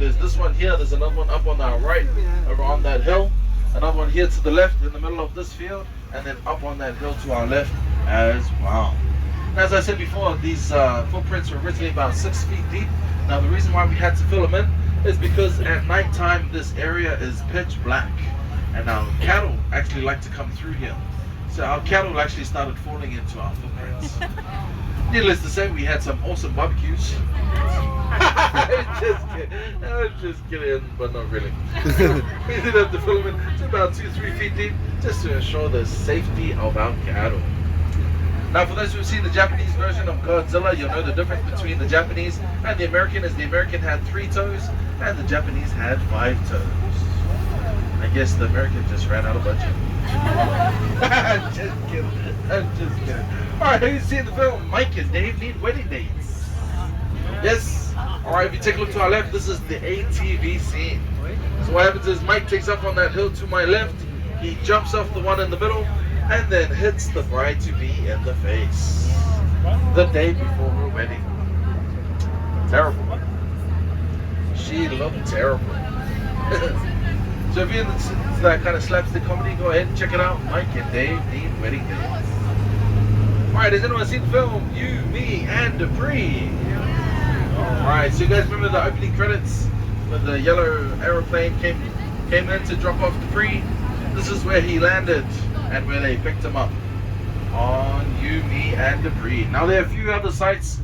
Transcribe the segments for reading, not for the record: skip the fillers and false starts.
there's this one here, there's another one up on our right, over on that hill, another one here to the left in the middle of this field, and then up on that hill to our left as well. As I said before, these footprints were originally about 6 feet deep. Now the reason why we had to fill them in is because at nighttime this area is pitch black, and our cattle actually like to come through here. So our cattle actually started falling into our footprints. Needless to say, we had some awesome barbecues. I'm just kidding, but not really. We did have to fill them in to about 2-3 feet deep just to ensure the safety of our cattle. Now, for those who've seen the Japanese version of Godzilla, you'll know the difference between the Japanese and the American is the American had 3 toes and the Japanese had 5 toes. I guess the American just ran out of budget. I'm just kidding. I'm just kidding. Alright, have you seen the film Mike and Dave Need Wedding Dates? Yes? Alright, if you take a look to our left, this is the ATV scene. So what happens is Mike takes up on that hill to my left, he jumps off the one in the middle, and then hits the bride-to-be in the face. The day before her wedding. Terrible. She looked terrible. So if you're into that kind of slapstick comedy, go ahead and check it out. Mike and Dave Need Wedding Dates. Alright, has anyone seen the film You, Me, and Dupree? Alright, so you guys remember the opening credits when the yellow aeroplane came in to drop off Dupree? This is where he landed and where they picked him up on You, Me, and Dupree. Now there are a few other sites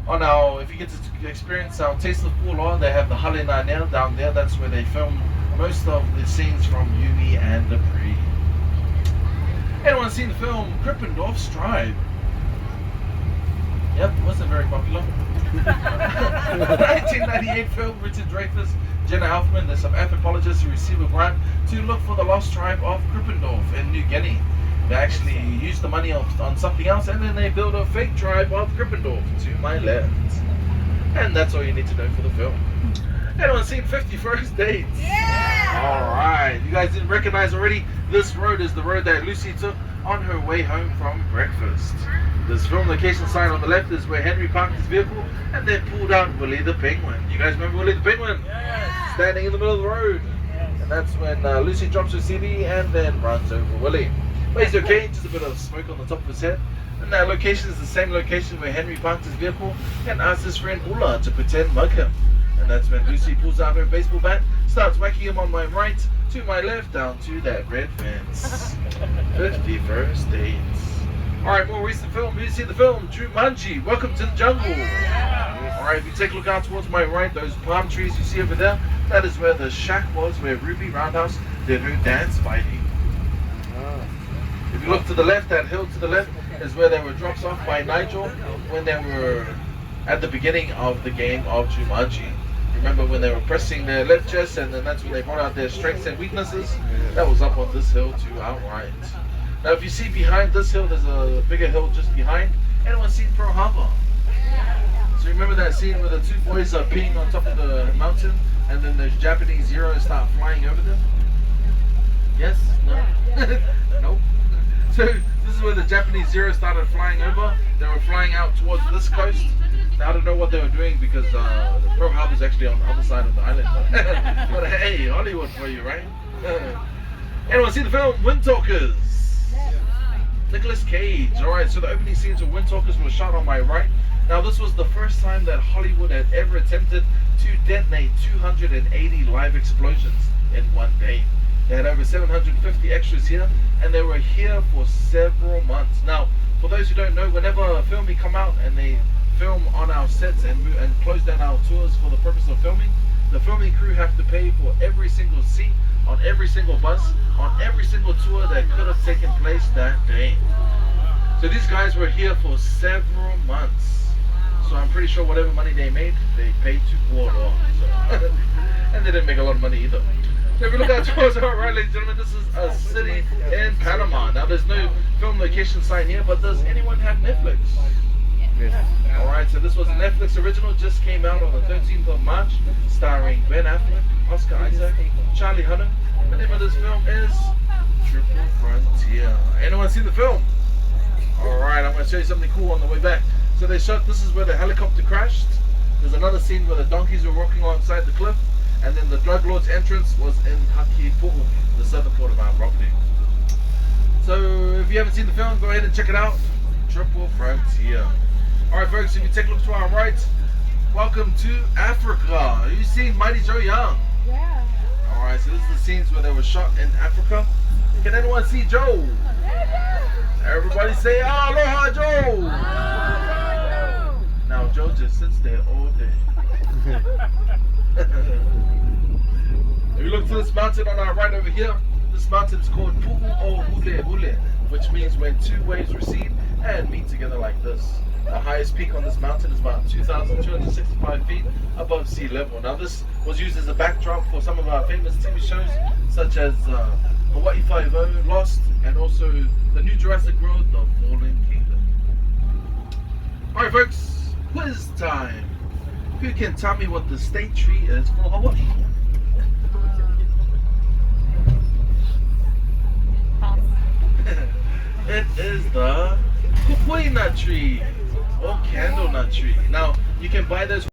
on our, if you get to experience our Taste of Pula, they have the Hale Nanel down there. That's where they film most of the scenes from You, Me, and Dupree. Anyone seen the film Krippendorf's Tribe? Yep, wasn't very popular. 1998 film, Richard Dreyfuss, Jenna Elfman. There's some anthropologists who receive a grant to look for the lost tribe of Krippendorf in New Guinea. They actually use the money on something else, and then they build a fake tribe of Krippendorf to my left. And that's all you need to know for the film. Anyone seen 50 First Dates? Yeah! Alright, you guys didn't recognize already? This road is the road that Lucy took on her way home from breakfast. This film location sign on the left is where Henry parked his vehicle and then pulled out Willie the Penguin. You guys remember Willie the Penguin? Yes. Standing in the middle of the road. Yes. And that's when Lucy drops her CD and then runs over Willie. But he's okay, just a bit of smoke on the top of his head. And that location is the same location where Henry parked his vehicle and asked his friend Ulla to pretend mug him. And that's when Lucy pulls out her baseball bat, starts whacking him on my right, to my left, down to that red fence. 50 First Dates. Alright, more recent film. You see the film Jumanji, Welcome to the Jungle. Alright, if you take a look out towards my right, those palm trees you see over there, that is where the shack was, where Ruby Roundhouse did her dance fighting. If you look to the left, that hill to the left is where they were dropped off by Nigel when they were at the beginning of the game of Jumanji. Remember when they were pressing their left chest, and then that's when they brought out their strengths and weaknesses? That was up on this hill to our right. Now if you see behind this hill, there's a bigger hill just behind. Anyone seen Pearl Harbor? So remember that scene where the 2 boys are peeing on top of the mountain, and then those Japanese Zeros start flying over them? Yes? No? Nope. So this is where the Japanese Zeros started flying over. They were flying out towards this coast. Now, I don't know what they were doing because Pearl Harbor is actually on the other side of the island. But hey, Hollywood for you, right? Anyone see the film Windtalkers? Nicolas Cage. Alright, so the opening scenes of Windtalkers were shot on my right. Now this was the first time that Hollywood had ever attempted to detonate 280 live explosions in one day. They had over 750 extras here, and they were here for several months. Now, for those who don't know, whenever a filming come out and they film on our sets and close down our tours for the purpose of filming, the filming crew have to pay for every single seat on every single bus on every single tour that could have taken place that day. So these guys were here for several months. So I'm pretty sure whatever money they made, they paid to pull it off. So and they didn't make a lot of money either. So if you look out towards our right, ladies and gentlemen, this is a city in Panama. Now there's no film location sign here, but does anyone have Netflix? Yes. Alright, so this was a Netflix original, just came out on the 13th of March, starring Ben Affleck, Oscar Isaac, Charlie Hunnam. The name of this film is Triple Frontier. Anyone see the film? Alright, I'm going to show you something cool on the way back. So they shot, this is where the helicopter crashed. There's another scene where the donkeys were walking alongside the cliff, and then the drug lord's entrance was in Hakipu'u, the southern part of our property. So if you haven't seen the film, go ahead and check it out. Triple Frontier. Alright folks, if you take a look to our right, welcome to Africa. You've seen Mighty Joe Young. Yeah. Alright, so this is the scenes where they were shot in Africa. Can anyone see Joe? Everybody say, Aloha Joe! Aloha, Joe! Now Joe just sits there all day. If you look to this mountain on our right over here, this mountain is called Pu'u'ohulehule, which means when two waves recede and meet together like this. The highest peak on this mountain is about 2,265 feet above sea level. Now this was used as a backdrop for some of our famous TV shows such as Hawaii Five-0, Lost, and also the new Jurassic World, The Fallen Kingdom. Alright folks, quiz time. Who can tell me what the state tree is for Hawaii? It is the kupui nut tree or candle nut tree. Now, you can buy those